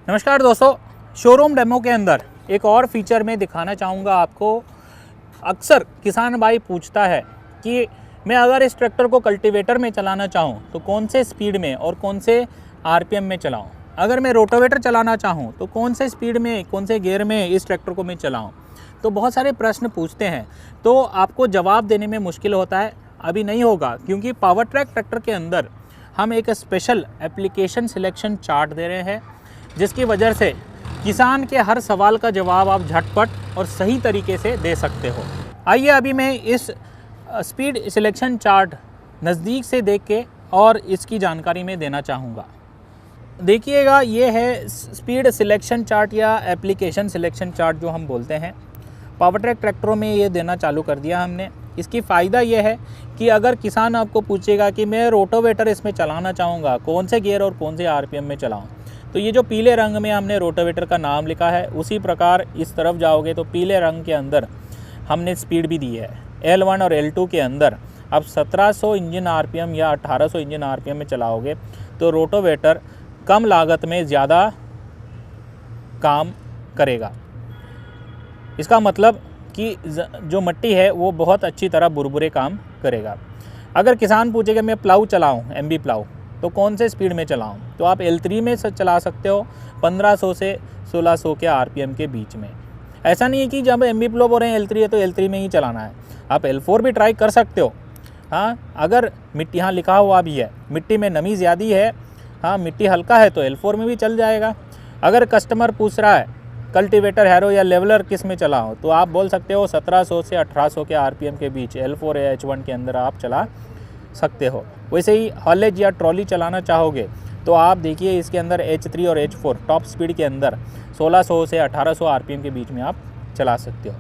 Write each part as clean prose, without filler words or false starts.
नमस्कार दोस्तों, showroom demo के अंदर एक और फीचर में दिखाना चाहूँगा आपको। अक्सर किसान भाई पूछता है कि मैं अगर इस ट्रैक्टर को कल्टीवेटर में चलाना चाहूँ तो कौन से स्पीड में और कौन से आरपीएम में चलाऊँ। अगर मैं रोटावेटर चलाना चाहूँ तो कौन से स्पीड में, कौन से गियर में इस ट्रैक्टर को मैं चलाऊँ। तो बहुत सारे प्रश्न पूछते हैं, तो आपको जवाब देने में मुश्किल होता है। अभी नहीं होगा, क्योंकि पावर ट्रैक ट्रैक्टर के अंदर हम एक स्पेशल एप्लीकेशन सिलेक्शन चार्ट दे रहे हैं, जिसकी वजह से किसान के हर सवाल का जवाब आप झटपट और सही तरीके से दे सकते हो। आइए अभी मैं इस स्पीड सिलेक्शन चार्ट नज़दीक से देख के और इसकी जानकारी में देना चाहूँगा। देखिएगा, ये है स्पीड सिलेक्शन चार्ट या एप्लीकेशन सिलेक्शन चार्ट जो हम बोलते हैं। पावर ट्रैक ट्रैक्टरों में ये देना चालू कर दिया हमने। इसकी फ़ायदा ये है कि अगर किसान आपको पूछेगा कि मैं रोटावेटर इसमें चलाना चाहूँगा, कौन से गियर और कौन से आरपीएम में चलाऊँ, तो ये जो पीले रंग में हमने रोटावेटर का नाम लिखा है, उसी प्रकार इस तरफ जाओगे तो पीले रंग के अंदर हमने स्पीड भी दी है। L1 और L2 के अंदर अब 1700 इंजन आरपीएम या 1800 इंजन आरपीएम में चलाओगे तो रोटावेटर कम लागत में ज़्यादा काम करेगा। इसका मतलब कि जो मिट्टी है वो बहुत अच्छी तरह बुरबुरे काम करेगा। अगर किसान पूछेगा मैं प्लाऊ चलाऊँ, एमबी प्लाऊ, तो कौन से स्पीड में चलाऊँ, तो आप L3 में चला सकते हो 1500 से 1600 के आरपीएम के बीच में। ऐसा नहीं है कि जब एमबी प्लाऊ बोल रहे हैं L3 है तो L3 में ही चलाना है, आप L4 भी ट्राई कर सकते हो। हाँ, अगर मिट्टी, यहाँ लिखा हुआ भी है मिट्टी में नमी ज़्यादा है, हाँ मिट्टी हल्का है, तो L4 में भी चल जाएगा। अगर कस्टमर पूछ रहा है कल्टीवेटर, हैरो या लेवलर किस में चलाओ, तो आप बोल सकते हो 1700 से 1800 के आरपीएम के बीच L4 या H1 के अंदर आप चला सकते हो। वैसे ही हॉलेज या ट्रॉली चलाना चाहोगे तो आप देखिए इसके अंदर H3 और H4 टॉप स्पीड के अंदर 1600 से 1800 आरपीएम के बीच में आप चला सकते हो।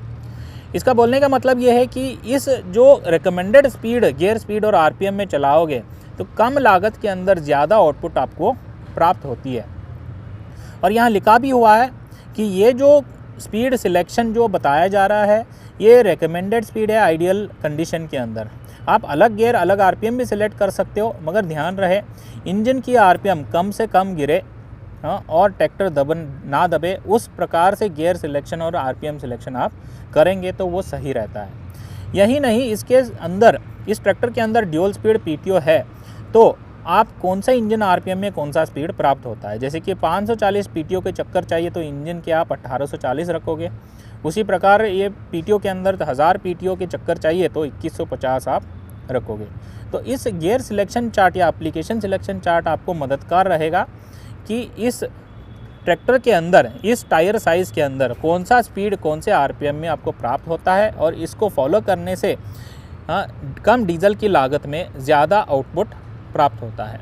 इसका बोलने का मतलब ये है कि इस जो रिकमेंडेड स्पीड, गियर स्पीड और आरपीएम में चलाओगे तो कम लागत के अंदर ज़्यादा आउटपुट आपको प्राप्त होती है। और यहाँ लिखा भी हुआ है कि ये जो स्पीड सिलेक्शन जो बताया जा रहा है ये रिकमेंडेड स्पीड है आइडियल कंडीशन के अंदर। आप अलग गियर, अलग आरपीएम भी सिलेक्ट कर सकते हो, मगर ध्यान रहे इंजन की आरपीएम कम से कम गिरे, हाँ, और ट्रैक्टर ना दबे, उस प्रकार से गियर सिलेक्शन और आरपीएम सिलेक्शन आप करेंगे तो वो सही रहता है। यही नहीं, इसके अंदर, इस ट्रैक्टर के अंदर ड्यूल स्पीड पीटीओ है, तो आप कौन सा इंजन आरपीएम में कौन सा स्पीड प्राप्त होता है। जैसे कि 540 पीटीओ के चक्कर चाहिए तो इंजन के आप 1840 रखोगे। उसी प्रकार ये पीटीओ के अंदर 1000 पीटीओ के चक्कर चाहिए तो 2150 आप रखोगे। तो इस गियर सिलेक्शन चार्ट या एप्लीकेशन सिलेक्शन चार्ट आपको मददगार रहेगा कि इस ट्रैक्टर के अंदर, इस टायर साइज़ के अंदर कौन सा स्पीड, कौन से आरपीएम में आपको प्राप्त होता है, और इसको फॉलो करने से कम डीजल की लागत में ज़्यादा आउटपुट प्राप्त होता है।